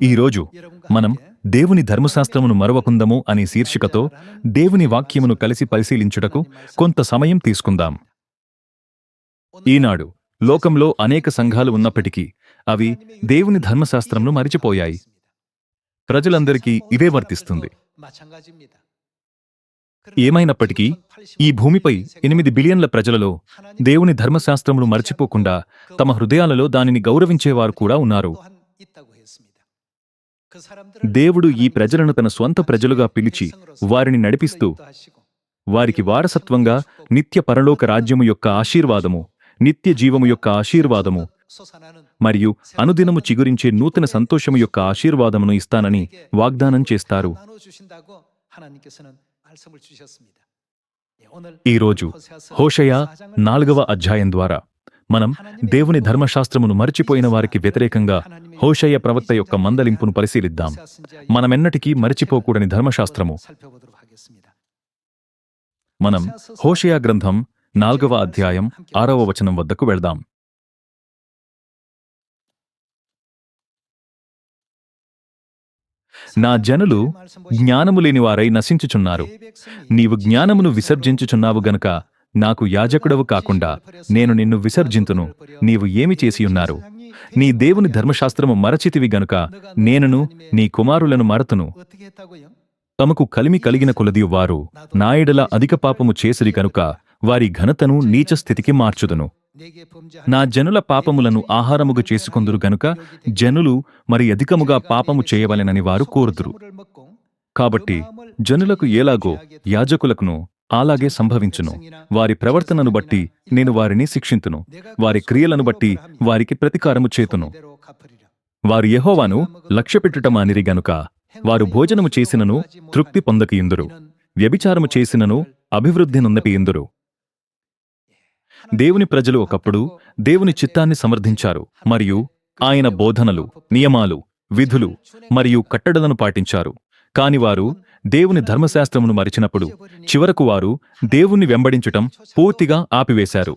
ఈరోజు మనం దేవుని ధర్మశాస్త్రమును మరవకుందము అనే శీర్షికతో దేవుని వాక్యమును కలిసి పరిశీలించుటకు కొంత సమయం తీసుకుందాం. ఈనాడు లోకంలో అనేక సంఘాలు ఉన్నప్పటికీ అవి దేవుని ధర్మశాస్త్రంను మరిచిపోయాయి. ప్రజలందరికీ ఇదే వర్తిస్తుంది. ఏమైనప్పటికీ ఈ భూమిపై 8 బిలియన్ల ప్రజలలో దేవుని ధర్మశాస్త్రమును మరచిపోకుండా తమ హృదయాలలో దానిని గౌరవించేవారు కూడా ఉన్నారు. దేవుడు ఈ ప్రజలను తన స్వంత ప్రజలుగా పిలిచి వారిని నడిపిస్తూ వారికి వారసత్వంగా నిత్య పరలోక రాజ్యము యొక్క ఆశీర్వాదము, నిత్య జీవము యొక్క ఆశీర్వాదము మరియు అనుదినము చిగురించే నూతన సంతోషము యొక్క ఆశీర్వాదమును ఇస్తానని వాగ్దానం చేస్తారు. ఈరోజు హోషేయ 4వ అధ్యాయం ద్వారా మనం దేవుని ధర్మశాస్త్రమును మరచిపోయిన వారికి వ్యతిరేకంగా హోషేయ ప్రవక్త యొక్క మందలింపును పరిశీలిద్దాం. మనమెన్నటికీ మరచిపోకూడని ధర్మశాస్త్రము. మనం హోషేయ గ్రంథం 4వ అధ్యాయం 6వ వచనం వద్దకు వెళ్దాం. నా జనులు జ్ఞానము లేనివారై నశించుచున్నారు. నీవు జ్ఞానమును విసర్జించుచున్నావు గనుక నాకు యాజకుడవు కాకుండా నేను నిన్ను విసర్జింతును. నీవు ఏమి చేసియున్నారు? నీ దేవుని ధర్మశాస్త్రము మరచితివి గనుక నేనును నీ కుమారులను మరతును. తమకు కలిమి కలిగిన కొలది వారు నా ఎడల అధిక పాపము చేసిరి కనుక వారి ఘనతను నీచ స్థితికి మార్చుదును. నా జనుల పాపములను ఆహారముగా చేసుకొందురు గనుక జనులు మరి అధికముగా పాపము చేయవలెనని వారు కోరుదురు. కాబట్టి జనులకు ఎలాగో యాజకులకును అలాగే సంభవించును. వారి ప్రవర్తనను బట్టి నేను వారిని శిక్షింతును. వారి క్రియలను బట్టి వారికి ప్రతీకారము చేతును. వారు యెహోవాను లక్ష్యపెట్టుట మానిరి గనుక వారు భోజనము చేసినను తృప్తి పొందకయుందురు. వ్యభిచారము చేసినను అభివృద్ధి నొందకయుందురు. దేవుని ప్రజలు ఒకప్పుడు దేవుని చిత్తాన్ని సమర్థించారు మరియు ఆయన బోధనలు, నియమాలు, విధులు మరియు కట్టడలను పాటించారు. కాని వారు దేవుని ధర్మశాస్త్రమును మరిచినప్పుడు చివరకు వారు దేవుణ్ణి వెంబడించటం పూర్తిగా ఆపివేశారు.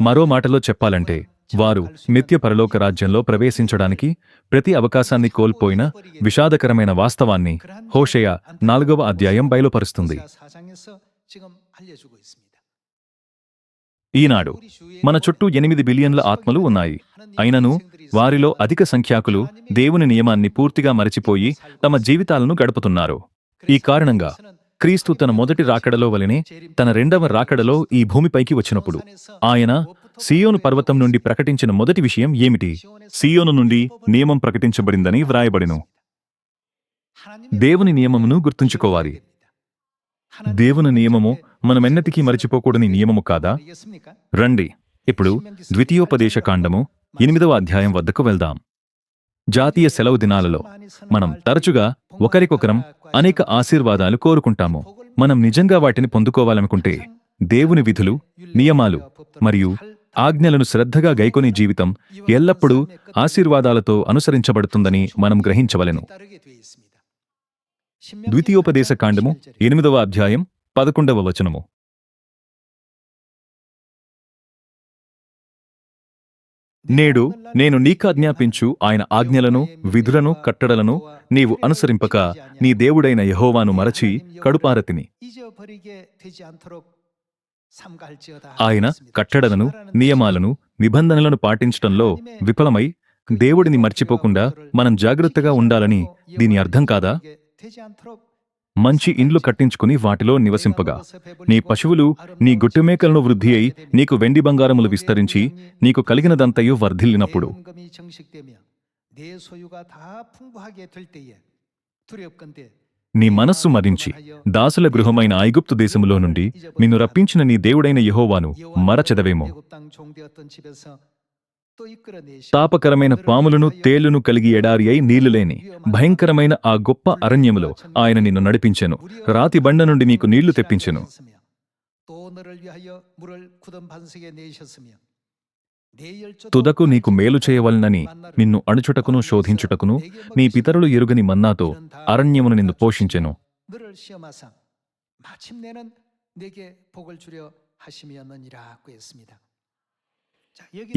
మరో మాటలో చెప్పాలంటే వారు నిత్య పరలోక రాజ్యంలో ప్రవేశించడానికి ప్రతి అవకాశాన్ని కోల్పోయిన విషాదకరమైన వాస్తవాన్ని హోషేయ 4వ అధ్యాయం బయలుపరుస్తుంది. ఈనాడు మన చుట్టూ 8 బిలియన్ల ఆత్మలు ఉన్నాయి. అయినను వారిలో అధిక సంఖ్యాకులు దేవుని నియమాన్ని పూర్తిగా మరచిపోయి తమ జీవితాలను గడుపుతున్నారు. ఈ కారణంగా క్రీస్తు తన మొదటి రాకడలో వలెనే తన రెండవ రాకడలో ఈ భూమిపైకి వచ్చినప్పుడు ఆయన సీయోను పర్వతం నుండి ప్రకటించిన మొదటి విషయం ఏమిటి? సీయోను నుండి నియమం ప్రకటించబడిందని వ్రాయబడెను. దేవుని నియమమును గుర్తుంచుకోవాలి. దేవుని నియమము మనమెన్నటికీ మరచిపోకూడని నియమము కాదా? రండి ఇప్పుడు ద్వితీయోపదేశ కాండము 8వ అధ్యాయం వద్దకు వెళ్దాం. జాతీయ సెలవు దినాలలో మనం తరచుగా ఒకరికొకరం అనేక ఆశీర్వాదాలు కోరుకుంటాము. మనం నిజంగా వాటిని పొందుకోవాలనుకుంటే దేవుని విధులు, నియమాలు మరియు ఆజ్ఞలను శ్రద్ధగా గైకొని జీవితం ఎల్లప్పుడూ ఆశీర్వాదాలతో అనుసరించబడుతుందని మనం గ్రహించవలెను. ద్వితీయోపదేశ కాండము 8వ అధ్యాయం 11వ వచనము. నేడు నేను నీకాజ్ఞాపించు ఆయన ఆజ్ఞలను, విధులను, కట్టడలను నీవు అనుసరింపక నీ దేవుడైన యెహోవాను మరచి కడుపారతిని. ఆయన కట్టడలను, నియమాలను, నిబంధనలను పాటించటంలో విఫలమై దేవుడిని మర్చిపోకుండా మనం జాగ్రత్తగా ఉండాలని దీని అర్థం కాదా? మంచి ఇండ్లు కట్టించుకుని వాటిలో నివసింపగా నీ పశువులు నీ గుట్టుమేకలను వృద్ధి అయి నీకు వెండి బంగారములు విస్తరించి నీకు కలిగినదంతయు వర్ధిల్లినప్పుడు నీ మనస్సు మదించి దాసుల గృహమైన ఐగుప్తు దేశములో నుండి నిన్ను రప్పించిన నీ దేవుడైన యెహోవాను మరచెదవేమో. తాపకరమైన పాములను, తేలును కలిగి ఎడారి అయి నీళ్లులేని భయంకరమైన ఆ గొప్ప అరణ్యములో ఆయన నిన్ను నడిపించెను. రాతి బండ నుండి నీకు నీళ్లు తెప్పించెను. తుదకు నీకు మేలు చేయవలనని నిన్ను అణుచుటకును శోధించుటకును నీ పితరులు ఎరుగని మన్నాతో అరణ్యమును నిన్ను పోషించెను.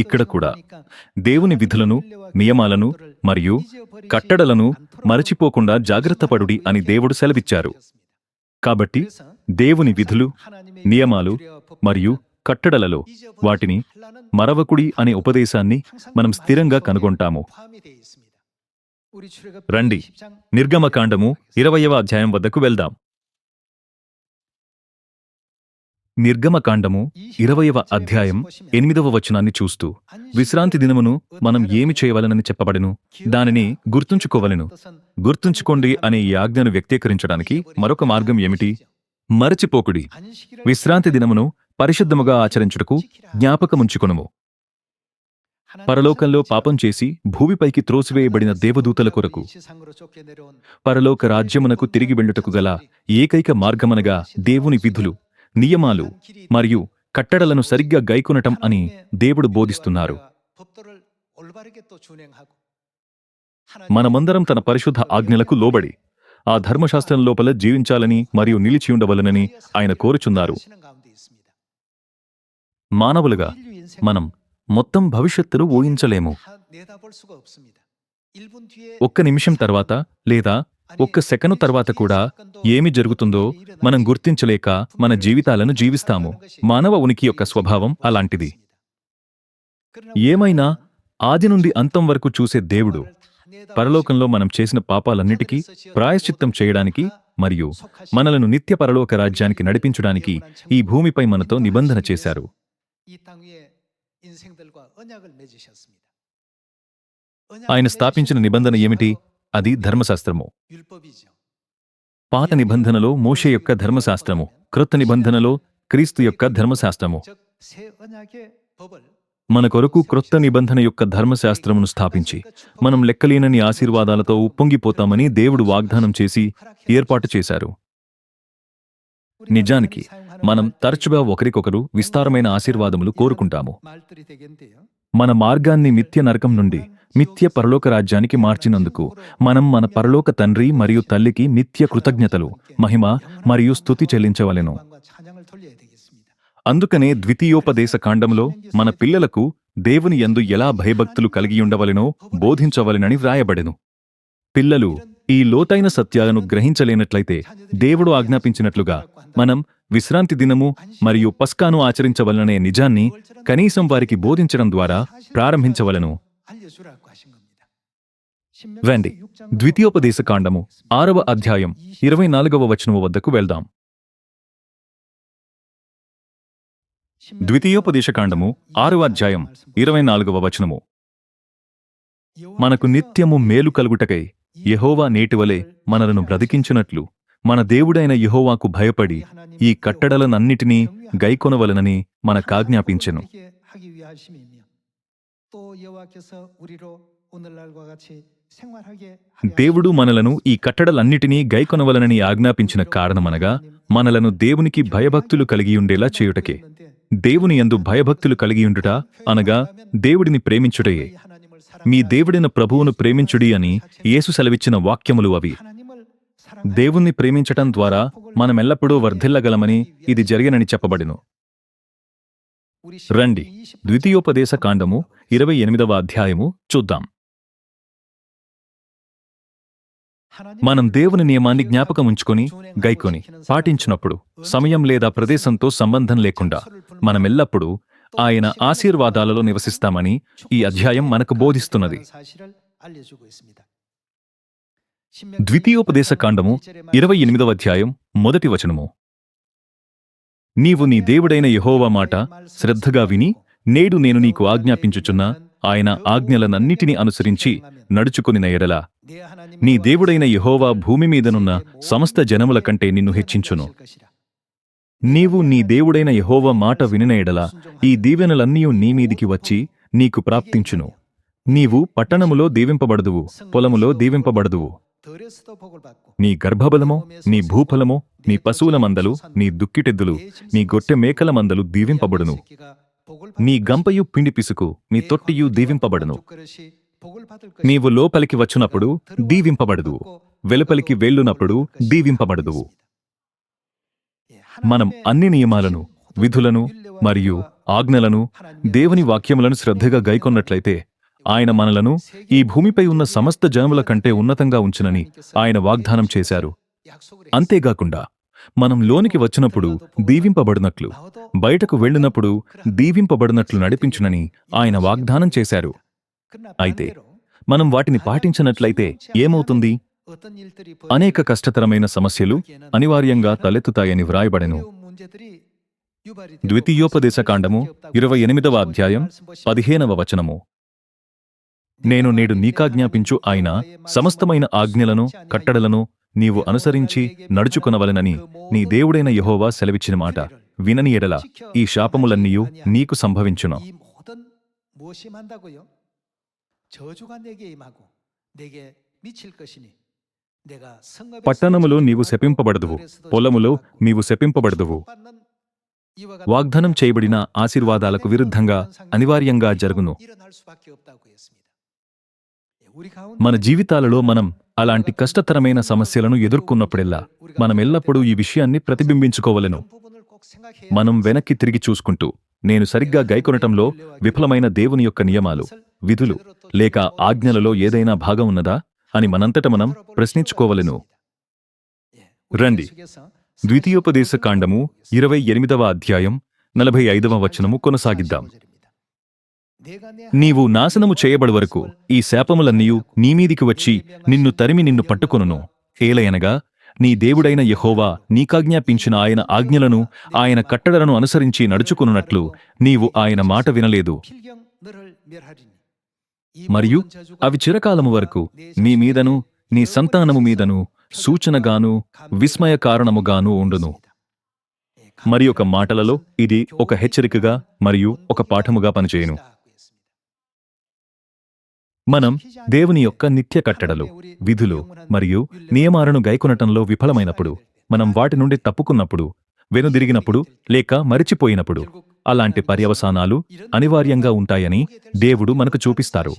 ఇక్కడ కూడా దేవుని విధులను, నియమాలను, మరియు కట్టడలను మరచిపోకుండా జాగ్రత్తపడుడి అని దేవుడు సెలవిచ్చారు. కాబట్టి దేవుని విధులు, నియమాలు మరియు కట్టడలలో వాటిని మరవకుడి అనే ఉపదేశాన్ని మనం స్థిరంగా కనుగొంటాము. రండి, నిర్గమకాండము 20వ అధ్యాయం వద్దకు వెళ్దాం. నిర్గమకాండము 20వ అధ్యాయం 8వ వచనాన్ని చూస్తూ, విశ్రాంతి దినమును మనం ఏమి చేయవలనని చెప్పబడెను, దానిని గుర్తుంచుకోవలెను. గుర్తుంచుకోండి అనే ఈ ఆజ్ఞను వ్యక్తీకరించడానికి మరొక మార్గం ఏమిటి? మరచిపోకుడి. విశ్రాంతి దినమును పరిశుద్ధముగా ఆచరించుటకు జ్ఞాపకముంచుకొనుము. పరలోకంలో పాపం చేసి భూమిపైకి త్రోసివేయబడిన దేవదూతల కొరకు పరలోక రాజ్యమునకు తిరిగి వెళ్ళుటకు గల ఏకైక మార్గమనగా దేవుని విధులు, నియమాలు మరియు కట్టడలను సరిగ్గా గైకొనటం అని దేవుడు బోధిస్తున్నారు. మనమందరం తన పరిశుద్ధ ఆజ్ఞలకు లోబడి ఆ ధర్మశాస్త్రం లోపల జీవించాలని మరియు నిలిచియుండవలనని ఆయన కోరుచున్నారు. మానవులుగా మనం మొత్తం భవిష్యత్తును ఊహించలేము. ఒక్క నిమిషం తర్వాత లేదా ఒక్క సెకను తర్వాత కూడా ఏమి జరుగుతుందో మనం గుర్తించలేక మన జీవితాలను జీవిస్తాము. మానవ ఉనికి యొక్క స్వభావం అలాంటిది. ఏమైనా ఆది నుండి అంతం వరకు చూసే దేవుడు పరలోకంలో మనం చేసిన పాపాలన్నిటికీ ప్రాయశ్చిత్తం చేయడానికి మరియు మనలను నిత్య పరలోక రాజ్యానికి నడిపించడానికి ఈ భూమిపై మనతో నిబంధన చేశారు. ఆయన స్థాపించిన నిబంధన ఏమిటి? అది ధర్మశాస్త్రము. పాత నిబంధనలో మోషే యొక్క ధర్మశాస్త్రము, క్రొత్త నిబంధనలో క్రీస్తు యొక్క ధర్మశాస్త్రము. మన కొరకు క్రొత్త నిబంధన యొక్క ధర్మశాస్త్రమును స్థాపించి మనం లెక్కలేనని ఆశీర్వాదాలతో ఉప్పొంగిపోతామని దేవుడు వాగ్దానం చేసి ఏర్పాటు చేశారు. నిజానికి మనం తరచుగా ఒకరికొకరు విస్తారమైన ఆశీర్వాదములు కోరుకుంటాము. మన మార్గాన్ని మిథ్య నరకం నుండి మిథ్య పరలోక రాజ్యానికి మార్చినందుకు మనం మన పరలోక తండ్రి మరియు తల్లికి నిత్య కృతజ్ఞతలు, మహిమ మరియు స్తుతి చెల్లించవలెను. అందుకనే ద్వితీయోపదేశ కాండంలో మన పిల్లలకు దేవుని యందు ఎలా భయభక్తులు కలిగియుండవలెనో బోధించవలెనని వ్రాయబడెను. పిల్లలు ఈ లోతైన సత్యాలను గ్రహించలేనట్లయితే దేవుడు ఆజ్ఞాపించినట్లుగా మనం విశ్రాంతి దినము మరియు పస్కాను ఆచరించవలననే నిజాన్ని కనీసం వారికి బోధించడం ద్వారా ప్రారంభించవలను. వెండి, ద్వితీయోపదేశ కాండము 6వ అధ్యాయం 24వ వచనము వద్దకు వెళ్దాం. ద్వితీయోపదేశకాండము 6వ అధ్యాయం 24వ వచనము. మనకు నిత్యము మేలు కలుగుటకై యెహోవా నేటివలే మనలను బ్రతికించునట్లు మన దేవుడైన యెహోవాకు భయపడి ఈ కట్టడలనన్నిటినీ గైకొనవలనని మనకాజ్ఞాపించెను. దేవుడు మనలను ఈ కట్టడలన్నిటినీ గైకొనవలనని ఆజ్ఞాపించిన కారణమనగా మనలను దేవునికి భయభక్తులు కలిగియుండేలా చేయుటకే. దేవుని యందు భయభక్తులు కలిగియుండుట అనగా దేవుడిని ప్రేమించుటయే. మీ దేవుడైన ప్రభువును ప్రేమించుడి అని యేసు సెలవిచ్చిన వాక్యములు అవి. దేవుణ్ణి ప్రేమించటం ద్వారా మనమెల్లప్పుడూ వర్ధిల్లగలమని ఇది జరిగినని చెప్పబడెను. రండి, ద్వితీయోపదేశ కాండము 28వ అధ్యాయము చూద్దాం. మనం దేవుని నియమాన్ని జ్ఞాపకముంచుకొని గైకొని పాటించినప్పుడు సమయం లేదా ప్రదేశంతో సంబంధం లేకుండా మనమెల్లప్పుడూ ఆయన ఆశీర్వాదాలలో నివసిస్తామని ఈ అధ్యాయం మనకు బోధిస్తున్నది. ద్వితీయోపదేశ కాండము 28వ అధ్యాయం 1వ వచనము. నీవు నీ దేవుడైన యెహోవా మాట శ్రద్ధగా విని నేడు నేను నీకు ఆజ్ఞాపించుచున్న ఆయన ఆజ్ఞలనన్నిటినీ అనుసరించి నడుచుకొనిన ఎడల నీ దేవుడైన యెహోవా భూమి మీదనున్న సమస్త జనముల కంటే నిన్ను హెచ్చించును. నీవు నీ దేవుడైన యెహోవా మాట వినిన ఎడల ఈ దీవెనలన్నీ నీ మీదికి వచ్చి నీకు ప్రాప్తించును. నీవు పట్టణములో దీవింపబడదువు, పొలములో దీవింపబడదువు. నీ గర్భబలమో, నీ భూఫలమో, నీ పశువుల మందలు, నీ దుక్కిటెద్దులు, నీ గొట్టె మేకల మందలు దీవింపబడును. నీ గంపయు పిండి పిసుకు, నీ తొట్టియు దీవింపబడును. నీవు లోపలికి వచ్చునప్పుడు దీవింపబడదువు, వెలుపలికి వెళ్ళునప్పుడు దీవింపబడదువు. మనం అన్ని నియమాలను, విధులను మరియు ఆజ్ఞలను, దేవుని వాక్యములను శ్రద్ధగా గైకొన్నట్లయితే ఆయన మనలను ఈ భూమిపై ఉన్న సమస్త జనముల కంటే ఉన్నతంగా ఉంచునని ఆయన వాగ్దానం చేశారు. అంతేగాకుండా మనం లోనికి వచ్చినప్పుడు దీవింపబడినట్లు, బయటకు వెళ్ళినప్పుడు దీవింపబడినట్లు నడిపించునని ఆయన వాగ్దానం చేశారు. అయితే మనం వాటిని పాటించనట్లయితే ఏమవుతుంది? అనేక కష్టతరమైన సమస్యలు అనివార్యంగా తలెత్తుతాయని వ్రాయబడెను. ద్వితీయోపదేశకాండము 28వ అధ్యాయం 15వ వచనము. నేను నేడు నీకాజ్ఞాపించు ఆయన సమస్తమైన ఆజ్ఞలను కట్టడలను నీవు అనుసరించి నడుచుకొనవలెనని నీ దేవుడైన యెహోవా సెలవిచ్చిన మాట వినని ఎడల ఈ శాపములన్నీయు నీకు సంభవించును. పట్టణములో నీవు శపింపబడదువు, పొలములో నీవు శపింపబడదువు. వాగ్దానం చేయబడిన ఆశీర్వాదాలకు విరుద్ధంగా అనివార్యంగా జరుగును. మన జీవితాలలో మనం అలాంటి కష్టతరమైన సమస్యలను ఎదుర్కొన్నప్పుడెల్లా మనమెల్లప్పుడూ ఈ విషయాన్ని ప్రతిబింబించుకోవలెను. మనం వెనక్కి తిరిగి చూసుకుంటూ నేను సరిగ్గా గైకొనటంలో విఫలమైన దేవుని యొక్క నియమాలు, విధులు లేక ఆజ్ఞలలో ఏదైనా భాగం ఉన్నదా అని మనంతట మనం ప్రశ్నించుకోవలెను. రండి, ద్వితీయోపదేశకాండము 28వ అధ్యాయం 45వ వచనము కొనసాగిద్దాం. నీవు నాశనము చేయబడు వరకు ఈ శాపములన్నీయు నీమీదికి వచ్చి నిన్ను తరిమి నిన్ను పట్టుకొనును. ఏలయనగా నీ దేవుడైన యెహోవా నీకాజ్ఞాపించిన ఆయన ఆజ్ఞలను ఆయన కట్టడలను అనుసరించి నడుచుకొనున్నట్లు నీవు ఆయన మాట వినలేదు. మరియు అవి చిరకాలము వరకు నీ మీదను నీ సంతానము మీదను సూచనగాను విస్మయ కారణముగాను ఉండును. మరి ఒక మాటలలో ఇది ఒక హెచ్చరికగా మరియు ఒక పాఠముగా పనిచేయును. మనం దేవుని యొక్క నిత్య కట్టడలు, విధులు మరియు నియమాలను గైకొనటంలో విఫలమైనప్పుడు, మనం వాటి నుండి తప్పుకున్నప్పుడు, వెనుదిరిగినప్పుడు లేక మరిచిపోయినప్పుడు అలాంటి పర్యవసానాలు అనివార్యంగా ఉంటాయని దేవుడు మనకు చూపిస్తారు.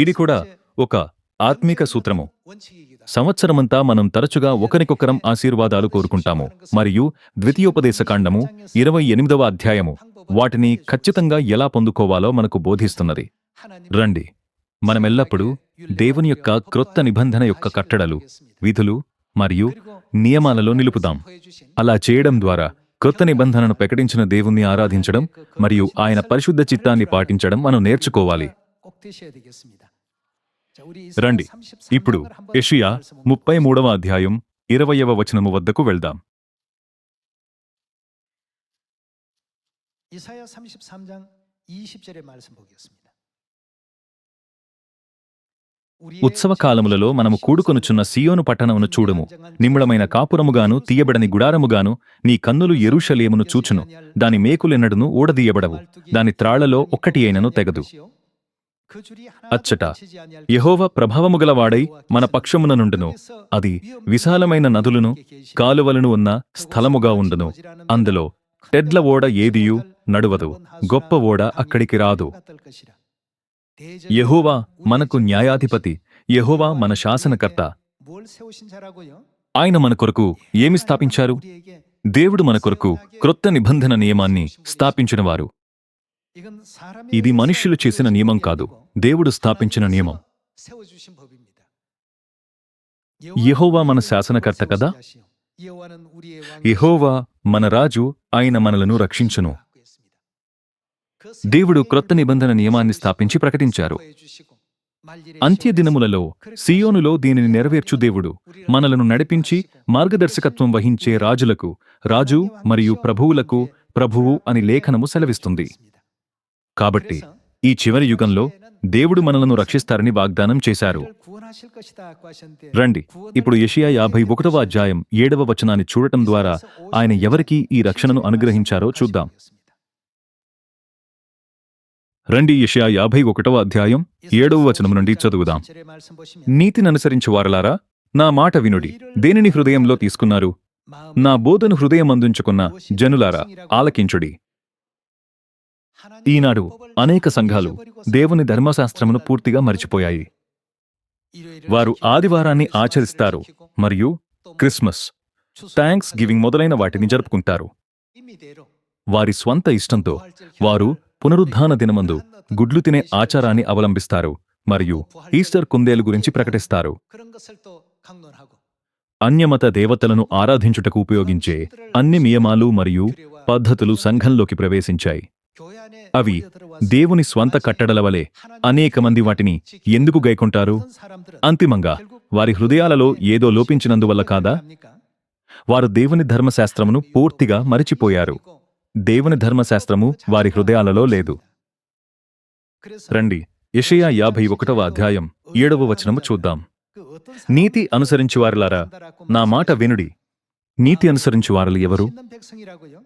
ఇది కూడా ఒక ఆత్మీక సూత్రము. సంవత్సరమంతా మనం తరచుగా ఒకరికొకరం ఆశీర్వాదాలు కోరుకుంటాము మరియు ద్వితీయోపదేశకాండము 28వ అధ్యాయము వాటిని ఖచ్చితంగా ఎలా పొందుకోవాలో మనకు బోధిస్తున్నది. రండి, మనమెల్లప్పుడూ దేవుని యొక్క క్రొత్త నిబంధన యొక్క కట్టడలు, విధులు మరియు నియమాలలో నిలుపుదాం. అలా చేయడం ద్వారా క్రొత్త నిబంధనను ప్రకటించిన దేవుణ్ణి ఆరాధించడం మరియు ఆయన పరిశుద్ధ చిత్తాన్ని పాటించడం మనం నేర్చుకోవాలి. రండి, ఇప్పుడు యెషయా 33వ అధ్యాయం 20వ వచనము వద్దకు వెళ్దాం. 이사야 33장 20절의 말씀 보겠습니다. ఉత్సవ కాలములలో మనము కూడుకొనుచున్న సీయోను పట్టణమును చూడుము. నిమ్ముడమైన కాపురముగాను తీయబడని గుడారముగాను నీ కన్నులు యెరూషలేమును చూచును. దాని మేకులెన్నడును ఊడదీయబడవు, దాని త్రాళ్లలో ఒక్కటి అయినను తెగదు. అచ్చట యెహోవా ప్రభావముగలవాడై మన పక్షమున నుండును. అది విశాలమైన నదులను కాలువలను ఉన్న స్థలముగా ఉండును. అందులో టెడ్ల ఓడ ఏదియు నడువదు, గొప్ప ఓడ అక్కడికి రాదు. యెహోవా మనకు న్యాయాధిపతి, యెహోవా మన శాసనకర్త. ఆయన మన కొరకు ఏమి స్థాపించారు? దేవుడు మన కొరకు క్రొత్త నిబంధన నియమాన్ని స్థాపించినవారు. ఇది మనుష్యులు చేసిన నియమం కాదు, దేవుడు స్థాపించిన నియమం. యెహోవా మన శాసనకర్త కదా. యెహోవా మన రాజు, ఆయన మనలను రక్షించును. దేవుడు క్రొత్త నిబంధన నియమాన్ని స్థాపించి ప్రకటించారు. అంత్యదినములలో సియోనులో దీనిని నెరవేర్చు దేవుడు మనలను నడిపించి మార్గదర్శకత్వం వహించే రాజులకు రాజు మరియు ప్రభువులకు ప్రభువు అని లేఖనము సెలవిస్తుంది. కాబట్టి ఈ చివరి యుగంలో దేవుడు మనలను రక్షిస్తారని వాగ్దానం చేశారు. రండి, ఇప్పుడు యెషయా 51వ అధ్యాయం 7వ వచనాన్ని చూడటం ద్వారా ఆయన ఎవరికి ఈ రక్షణను అనుగ్రహించారో చూద్దాం. రండి, యెషయా 51వ అధ్యాయం 7వ వచనం నుండి చదువుదాం. నీతిననుసరించు వారలారా, నా మాట వినుడి. దేనిని హృదయంలో తీసుకున్నారు? నా బోధను హృదయమందుంచుకున్న జనులారా, ఆలకించుడి. ఈనాడు అనేక సంఘాలు దేవుని ధర్మశాస్త్రమును పూర్తిగా మరిచిపోయాయి. వారు ఆదివారాన్ని ఆచరిస్తారు మరియు క్రిస్మస్, థాంక్స్ గివింగ్ మొదలైన వాటిని జరుపుకుంటారు. వారి స్వంత ఇష్టంతో వారు పునరుద్ధాన దినమందు గుడ్లు తినే ఆచారాన్ని అవలంబిస్తారు మరియు ఈస్టర్ కుందేలు గురించి ప్రకటిస్తారు. 그런 것을 또 강론하고 అన్యమత దేవతలను ఆరాధించుటకు ఉపయోగించే అన్ని నియమాలు మరియు పద్ధతులు సంఘంలోకి ప్రవేశించాయి. 교회 안에 అవి 몰려들어와서 దేవుని స్వంత కట్టడల వలె అనేక మంది వాటిని ఎందుకు గైకొంటారు? 어떤 사람들은 అంతిమంగా వారి హృదయాలలో ఏదో లోపించినందువల్ల కాదా? 합니까? వారు దేవుని ధర్మశాస్త్రమును పూర్తిగా మరిచిపోయారు. దేవుని ధర్మశాస్త్రము వారి హృదయాలలో లేదు. 그래서 రండి, యెషయా 51వ అధ్యాయం 7వ వచనము చూద్దాం. 그 어떤 నీతి అనుసరించువారులారా, నా మాట వినుడి. నీతి అనుసరించువారులు ఎవరు? 있는 백성이라고요?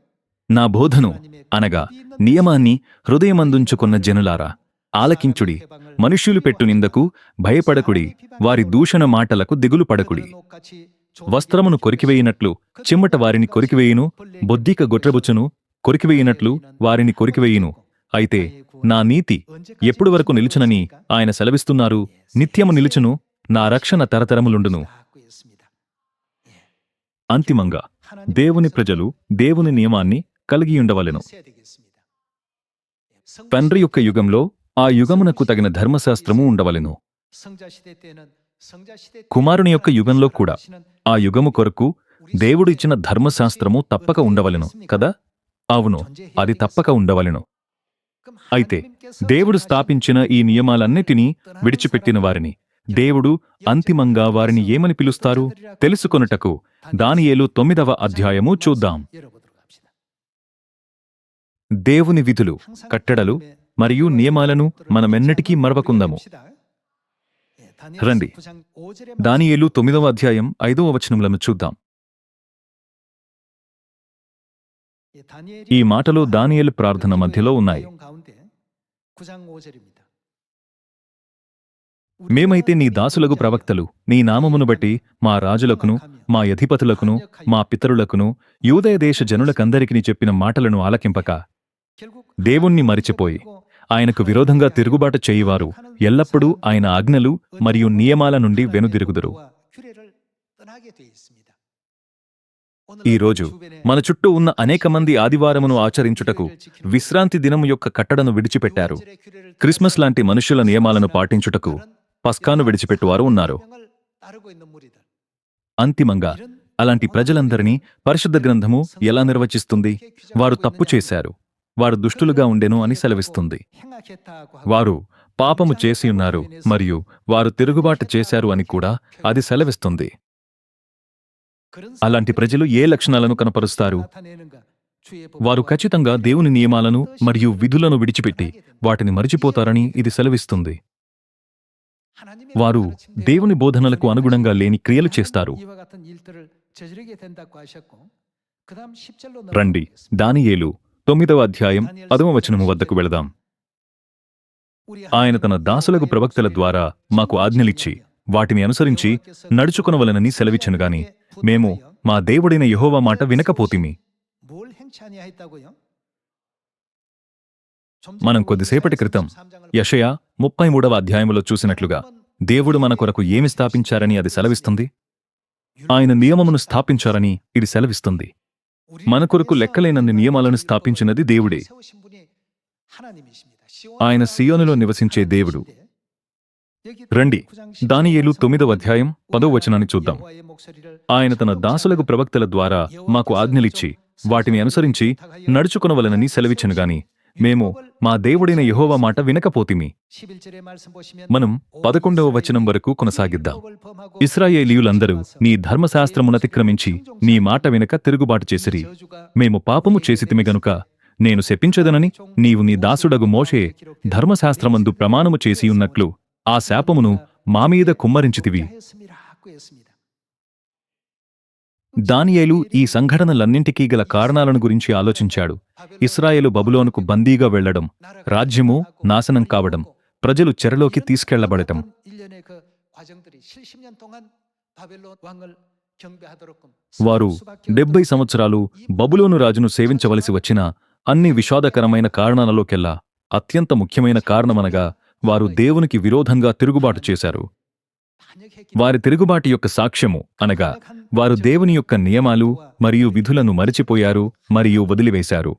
నా బోధను అనగా నియమాన్ని హృదయమందుంచుకున్న జనులారా, ఆలకించుడి. మనుష్యులు పెట్టు నిందకు భయపడకుడి, వారి దూషణ మాటలకు దిగులు పడకుడి. వస్త్రమును కొరికివేయినట్లు చిమ్మట వారిని కొరికివేయును, బొద్దిక గొట్రబుచ్చును కొరికివేయినట్లు వారిని కొరికివేయును. అయితే నా నీతి ఎప్పుడు వరకు నిలుచునని ఆయన సెలవిస్తున్నారు. నిత్యము నిలుచును, నా రక్షణ తరతరములుండును. అంతిమంగా దేవుని ప్రజలు దేవుని నియమాన్ని కలిగియుండవలెను. తండ్రి యొక్క యుగంలో ఆ యుగమునకు తగిన ధర్మశాస్త్రము ఉండవలెను. కుమారుని యొక్క యుగంలో కూడా ఆ యుగము కొరకు దేవుడు ఇచ్చిన ధర్మశాస్త్రము తప్పక ఉండవలెను కదా? అవును, అది తప్పక ఉండవలెను. అయితే దేవుడు స్థాపించిన ఈ నియమాలన్నిటినీ విడిచిపెట్టిన వారిని దేవుడు అంతిమంగా వారిని ఏమని పిలుస్తారు తెలుసుకొనుటకు దానియేలు 9వ అధ్యాయము చూద్దాం. దేవుని విధులు, కట్టడలు మరియు నియమాలను మనమెన్నటికీ మరవకుందాము. రండి, దానియేలు 9వ అధ్యాయం 5వ వచనములను చూద్దాం. ఈ మాటలు దానియేలు ప్రార్థన మధ్యలో ఉన్నాయి. మేమైతే నీ దాసులగు ప్రవక్తలు నీ నామమును బట్టి మా రాజులకును మా అధిపతులకును మా పితరులకును యూదయ దేశ జనులకందరికీ చెప్పిన మాటలను ఆలకింపక దేవుణ్ణి మరిచిపోయి ఆయనకు విరోధంగా తిరుగుబాటు చేయువారు ఎల్లప్పుడూ ఆయన ఆజ్ఞలు మరియు నియమాల నుండి వెనుదిరుగుదురు. ఈరోజు మన చుట్టూ ఉన్న అనేక మంది ఆదివారమును ఆచరించుటకు విశ్రాంతి దినము యొక్క కట్టడను విడిచిపెట్టారు. క్రిస్మస్ లాంటి మనుష్యుల నియమాలను పాటించుటకు పస్కాను విడిచిపెట్టువారు ఉన్నారు. అంతిమంగా అలాంటి ప్రజలందరినీ పరిశుద్ధ గ్రంథము ఎలా నిర్వచిస్తుంది? వారు తప్పు చేశారు, వారు దుష్టులుగా ఉండెను అని సెలవిస్తుంది. వారు పాపము చేసియున్నారు మరియు వారు తిరుగుబాటు చేశారు అని కూడా అది సెలవిస్తుంది. అలాంటి ప్రజలు ఏ లక్షణాలను కనపరుస్తారు? వారు ఖచ్చితంగా దేవుని నియమాలను మరియు విధులను విడిచిపెట్టి వాటిని మరిచిపోతారని ఇది సెలవిస్తుంది. వారు దేవుని బోధనలకు అనుగుణంగా లేని క్రియలు చేస్తారు. రండి, దానియేలు 9వ అధ్యాయం 10వ వచనము వద్దకు వెళదాం. ఆయన తన దాసులకు ప్రవక్తల ద్వారా మాకు ఆజ్ఞలిచ్చి వాటిని అనుసరించి నడుచుకొనవలెనని సెలవిచ్చెను గాని మేము మా దేవుడైన యెహోవా మాట వినకపోతిమి. మనం కొద్దిసేపటి క్రితం యెషయా 33వ అధ్యాయములో చూసినట్లుగా దేవుడు మన కొరకు ఏమి స్థాపించారని అది సెలవిస్తుంది? ఆయన నియమమును స్థాపించారని ఇది సెలవిస్తుంది. మన కొరకు లెక్కలేనన్ని నియమాలను స్థాపించినది దేవుడే. ఆయన సియోనులో నివసించే దేవుడు. రండి, దానియేలు 9వ అధ్యాయం 10వ వచనాన్ని చూద్దాం. ఆయన తన దాసులకు ప్రవక్తల ద్వారా మాకు ఆజ్ఞలిచ్చి వాటిని అనుసరించి నడుచుకొనవలెనని సెలవిచ్చెను గాని మేము మా దేవుడైన యెహోవా మాట వినకపోతిమి. మనం 11వ వచనం వరకు కొనసాగిద్దాం. ఇశ్రాయేలీయులందరూ నీ ధర్మశాస్త్రమునతిక్రమించి నీ మాట వినక తిరుగుబాటు చేసిరి. మేము పాపము చేసితిమి గనుక నేను శపించదనని నీవు నీ దాసుడగు మోషే ధర్మశాస్త్రమందు ప్రమాణము చేసియున్నట్లు ఆ శాపమును మా మీద కుమ్మరించితివి. దానియేలు ఈ సంఘటనలన్నింటికీ గల కారణాలను గురించి ఆలోచించాడు. ఇశ్రాయేలు బబులోనుకు బందీగా వెళ్లడం, రాజ్యము నాశనం కావడం, ప్రజలు చెరలోకి తీసుకెళ్లబడటం, వారు 70 సంవత్సరాలు బబులోను రాజును సేవించవలసి వచ్చిన అన్ని విషాదకరమైన కారణాలలోకెల్లా అత్యంత ముఖ్యమైన కారణమనగా వారు దేవునికి విరోధంగా తిరుగుబాటు చేశారు. వారి తిరుగుబాటు యొక్క సాక్ష్యము అనగా వారు దేవుని యొక్క నియమాలు మరియు విధులను మరిచిపోయారు మరియు వదిలివేశారు.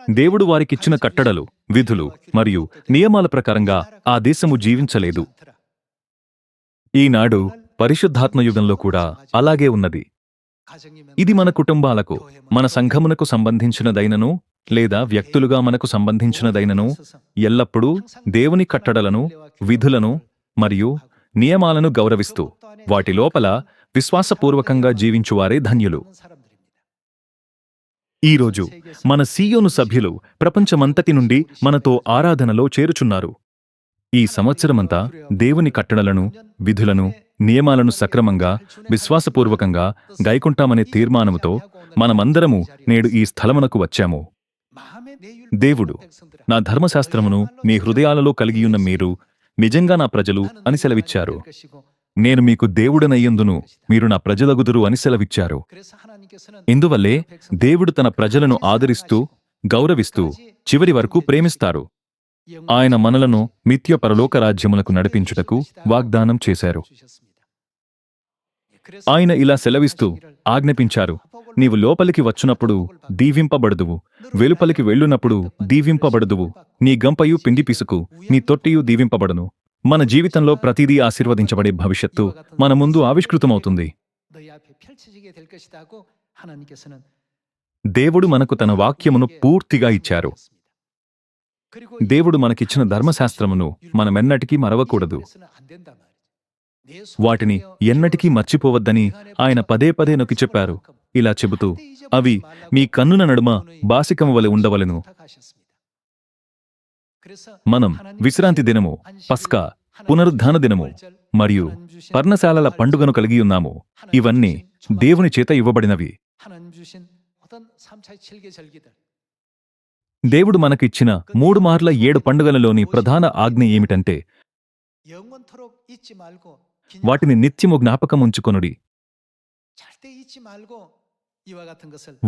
దేవుడు వారికిచ్చిన కట్టడలు, విధులు మరియు నియమాల ప్రకారంగా ఆ దేశము జీవించలేదు. ఈనాడు పరిశుద్ధాత్మ యుగంలో కూడా అలాగే ఉన్నది. ఇది మన కుటుంబాలకు, మన సంఘమునకు సంబంధించినదైనను లేదా వ్యక్తులుగా మనకు సంబంధించినదైనను ఎల్లప్పుడూ దేవుని కట్టడలను, విధులను మరియు నియమాలను గౌరవిస్తూ వాటి లోపల విశ్వాసపూర్వకంగా జీవించువారే ధన్యులు. ఈరోజు మన సీయోను సభ్యులు ప్రపంచమంతటి నుండి మనతో ఆరాధనలో చేరుచున్నారు. ఈ సంవత్సరమంతా దేవుని కట్టడలను, విధులను, నియమాలను సక్రమంగా, విశ్వాసపూర్వకంగా గైకుంటామనే తీర్మానముతో మనమందరము నేడు ఈ స్థలమునకు వచ్చాము. దేవుడు, నా ధర్మశాస్త్రమును మీ హృదయాలలో కలిగియున్న మీరు నిజంగా నా ప్రజలు అని సెలవిచ్చారు. నేను మీకు దేవుడనయ్యందును, మీరు నా ప్రజలగుదురు అని సెలవిచ్చారు. ఇందువల్లే దేవుడు తన ప్రజలను ఆదరిస్తూ, గౌరవిస్తూ చివరి వరకు ప్రేమిస్తారు. ఆయన మనలను నిత్య పరలోక రాజ్యములకు నడిపించుటకు వాగ్దానం చేశారు. ఆయన ఇలా సెలవిస్తూ ఆజ్ఞాపించారు, నీవు లోపలికి వచ్చునప్పుడు దీవింపబడుదువు, వెలుపలికి వెళ్ళునప్పుడు దీవింపబడుదువు, నీ గంపయు పిండి పిసుకు, నీ తొట్టియు దీవింపబడును. మన జీవితంలో ప్రతిదీ ఆశీర్వదించబడే భవిష్యత్తు మన ముందు ఆవిష్కృతమవుతుంది. దేవుడు మనకు తన వాక్యమును పూర్తిగా ఇచ్చారు. దేవుడు మనకిచ్చిన ధర్మశాస్త్రమును మనమెన్నటికీ మరవకూడదు. వాటిని ఎన్నటికీ మర్చిపోవద్దని ఆయన పదే పదే నొక్కి చెప్పారు. ఇలా చెబుతూ, అవి మీ కన్నుల నడుమ బాసికము వలె ఉండవలెను. మనం విశ్రాంతి దినము, పస్కా, పునరుద్ధాన దినము మరియు పర్ణశాలల పండుగను కలిగియున్నాము. ఇవన్నీ దేవుని చేత ఇవ్వబడినవి. దేవుడు మనకిచ్చిన 3 మార్ల 7 పండుగలలోని ప్రధాన ఆజ్ఞ ఏమిటంటే, వాటిని నిత్యము జ్ఞాపకముంచుకొనుడి.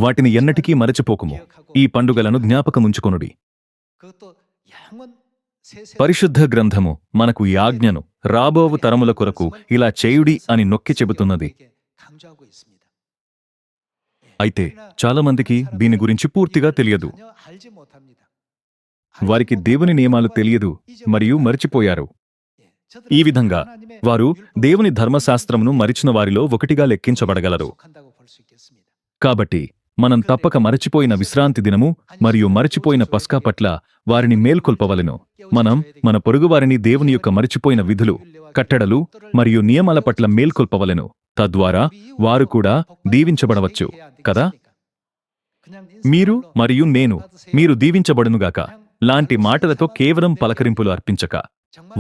వాటిని ఎన్నటికీ మరచిపోకుము. ఈ పండుగలను జ్ఞాపకముంచుకొనుడి. పరిశుద్ధ గ్రంథము మనకు ఈ ఆజ్ఞను రాబోవు తరముల కొరకు ఇలా చేయుడి అని నొక్కి చెబుతున్నది. అయితే చాలామందికి దీని గురించి పూర్తిగా తెలియదు. వారికి దేవుని నియమాలు తెలియదు మరియు మరిచిపోయారు. ఈ విధంగా వారు దేవుని ధర్మశాస్త్రమును మరిచిన వారిలో ఒకటిగా లెక్కించబడగలరు. కాబట్టి మనం తప్పక మరచిపోయిన విశ్రాంతి దినము మరియు మరచిపోయిన పస్కా పట్ల వారిని మేల్కొల్పవలెను. మనం మన పొరుగువారిని దేవుని యొక్క మరచిపోయిన విధులు, కట్టడలు మరియు నియమాల పట్ల మేల్కొల్పవలెను. తద్వారా వారు కూడా దీవించబడవచ్చు కదా. మీరు మరియు నేను, మీరు దీవించబడునుగాక లాంటి మాటలతో కేవలం పలకరింపులు అర్పించక,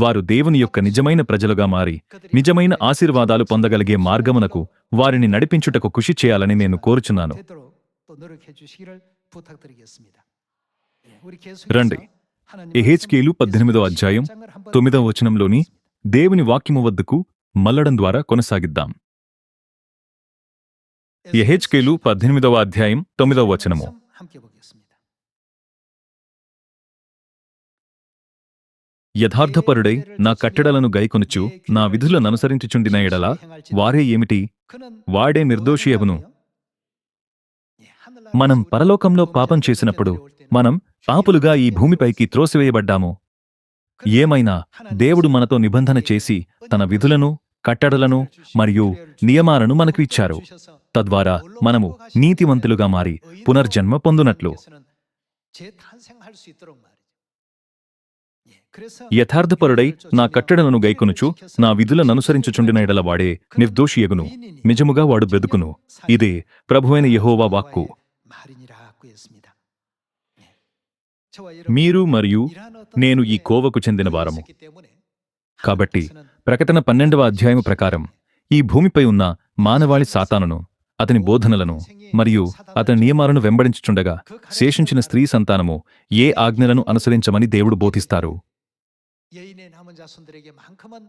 వారు దేవుని యొక్క నిజమైన ప్రజలుగా మారి నిజమైన ఆశీర్వాదాలు పొందగలిగే మార్గమునకు వారిని నడిపించుటకు కృషి చేయాలని నేను కోరుచున్నాను. రండి, యెహెజ్కేలు 18వ అధ్యాయం 9వ వచనంలోని దేవుని వాక్యము వద్దకు మళ్ళడం ద్వారా కొనసాగిద్దాం. యెహెజ్కేలు 18వ అధ్యాయం 9వ వచనము. యథార్థపరుడై నా కట్టడలను గైకొనుచు నా విధులను అనుసరించుచుండిన ఎడల వారే ఏమిటి? వాడే నిర్దోషియగును. మనం పరలోకంలో పాపం చేసినప్పుడు మనం పాపులుగా ఈ భూమిపైకి త్రోసివేయబడ్డాము. ఏమైనా దేవుడు మనతో నిబంధన చేసి తన విధులను, కట్టడలను మరియు నియమాలను మనకు ఇచ్చారు. తద్వారా మనము నీతివంతులుగా మారి పునర్జన్మ పొందునట్లు. యథార్థపరుడై నా కట్టడలను గైకొనుచు నా విధులను అనుసరించుచుండిన ఎడల వాడే నిర్దోషియగును. నిజముగా వాడు బ్రతుకును. ఇదే ప్రభువైన యెహోవా వాక్కు. మీరు మరియు నేను ఈ కోవకు చెందిన వారము. కాబట్టి ప్రకటన 12వ అధ్యాయము ప్రకారం ఈ భూమిపై ఉన్న మానవాళి సాతానును, అతని బోధనలను మరియు అతని నియమాలను వెంబడించుచుండగా శేషించిన స్త్రీ సంతానము ఏ ఆజ్ఞలను అనుసరించమని దేవుడు బోధిస్తారు. 여인의 남은 자손들에게만큼은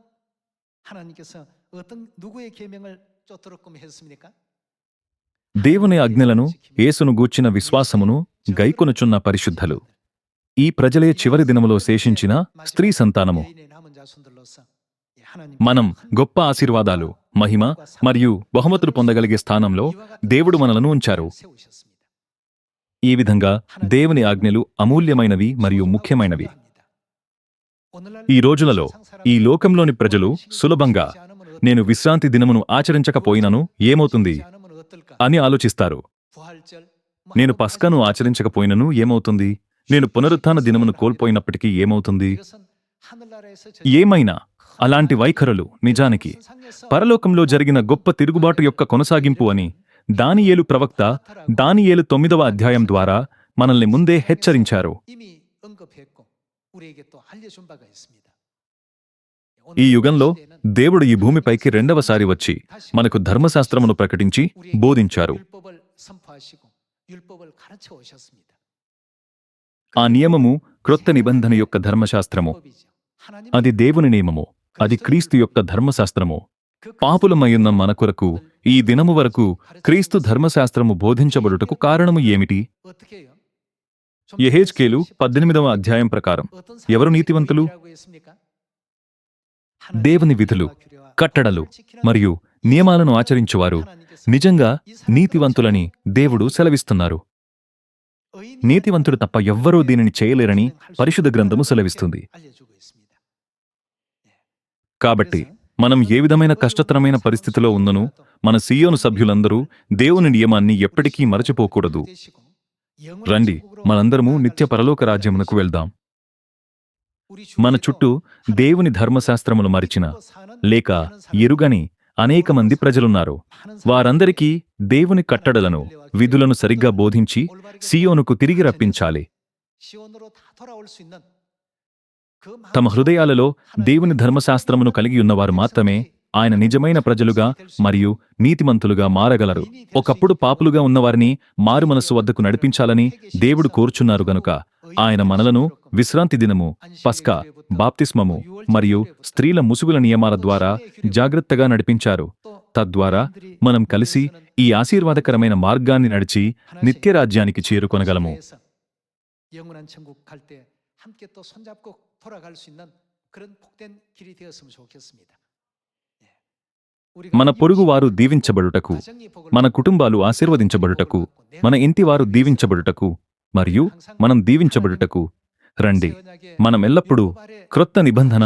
하나님께서 어떤 누구의 계명을 쫓도록끔 했습니까? దేవుని ఆజ్ఞలను, యేసును గూర్చిన విశ్వాసమును గైకొనుచున్న పరిశుద్ధులు ఈ ప్రజలే చివరి దినములో శేషించిన స్త్రీ సంతానము. మనం గొప్ప ఆశీర్వాదాలు, మహిమ మరియు బహుమతులు పొందగలిగే స్థానంలో దేవుడు మనలను ఉంచారు. ఈ విధంగా దేవుని ఆజ్ఞలు అమూల్యమైనవి మరియు ముఖ్యమైనవి. ఈ రోజులలో ఈ లోకంలోని ప్రజలు సులభంగా నేను విశ్రాంతి దినమును ఆచరించకపోయినను ఏమవుతుంది అని ఆలోచిస్తారు. నేను పస్కాను ఆచరించకపోయినను ఏమవుతుంది? నేను పునరుత్థాన దినమును కోల్పోయినప్పటికీ ఏమవుతుంది? ఏమైనా అలాంటి వైఖరులు నిజానికి పరలోకంలో జరిగిన గొప్ప తిరుగుబాటు యొక్క కొనసాగింపు అని దానియేలు ప్రవక్త దానియేలు 9వ అధ్యాయం ద్వారా మనల్ని ముందే హెచ్చరించారు. ఈ యుగంలో దేవుడు ఈ భూమిపైకి రెండవసారి వచ్చి మనకు ధర్మశాస్త్రమును ప్రకటించి బోధించారు. ఆ నియమము క్రొత్త నిబంధన యొక్క ధర్మశాస్త్రము. అది దేవుని నియమము. అది క్రీస్తు యొక్క ధర్మశాస్త్రము. పాపులమయ్యున్న మన కొరకు ఈ దినము వరకు క్రీస్తు ధర్మశాస్త్రము బోధించబడుటకు కారణము ఏమిటి? యెహెజ్కేలు 18వ అధ్యాయం ప్రకారం ఎవరు నీతివంతులు? దేవుని విధులు, కట్టడలు మరియు నియమాలను ఆచరించువారు నిజంగా నీతివంతులని దేవుడు సెలవిస్తున్నారు. నీతివంతుడు తప్ప ఎవ్వరూ దీనిని చేయలేరని పరిశుద్ధ గ్రంథము సెలవిస్తుంది. కాబట్టి మనం ఏ విధమైన కష్టతరమైన పరిస్థితిలో ఉన్ననూ మన సీయోను సభ్యులందరూ దేవుని నియమాన్ని ఎప్పటికీ మరచిపోకూడదు. రండి, మనందరము నిత్య పరలోక రాజ్యమునకు వెళ్దాం. మన చుట్టూ దేవుని ధర్మశాస్త్రమును మరిచిన లేక ఎరుగని అనేక మంది ప్రజలున్నారు. వారందరికీ దేవుని కట్టడలను, విధులను సరిగ్గా బోధించి సీయోనుకు తిరిగి రప్పించాలి. తమ హృదయాలలో దేవుని ధర్మశాస్త్రమును కలిగి ఉన్నవారు మాత్రమే ఆయన నిజమైన ప్రజలుగా మరియు నీతిమంతులుగా మారగలరు. ఒకప్పుడు పాపులుగా ఉన్నవారిని మారుమనస్సు వద్దకు నడిపించాలని దేవుడు కోరుచున్నారు గనుక ఆయన మనలను విశ్రాంతి దినము, పస్కా, బాప్తిస్మము మరియు స్త్రీల ముసుగుల నియమాల ద్వారా జాగ్రత్తగా నడిపించారు. తద్వారా మనం కలిసి ఈ ఆశీర్వాదకరమైన మార్గాన్ని నడిచి నిత్యరాజ్యానికి చేరుకొనగలము. మన పొరుగువారు దీవించబడుటకు, మన కుటుంబాలు ఆశీర్వదించబడుటకు, మన ఇంటివారు దీవించబడుటకు మరియు మనం దీవించబడుటకు రండి. మనమెల్లప్పుడూ క్రొత్త నిబంధన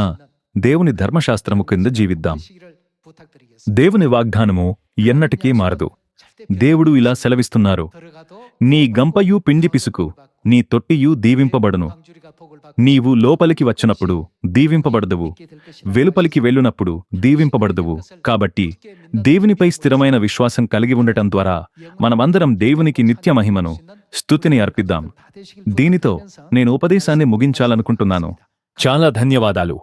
దేవుని ధర్మశాస్త్రము కింద జీవిద్దాం. దేవుని వాగ్దానము ఎన్నటికీ మారదు. దేవుడు ఇలా సెలవిస్తున్నారు: నీ గంపయు పిండి పిసుకు, నీ తొట్టియు దీవింపబడును. నీవు లోపలికి వచ్చినప్పుడు దీవింపబడదువు, వెలుపలికి వెళ్ళునప్పుడు దీవింపబడదువు. కాబట్టి దేవునిపై స్థిరమైన విశ్వాసం కలిగి ఉండటం ద్వారా మనమందరం దేవునికి నిత్య మహిమను, స్తుతిని అర్పిద్దాం. దీనితో నేను ఉపదేశాన్ని ముగించాలనుకుంటున్నాను. చాలా ధన్యవాదాలు.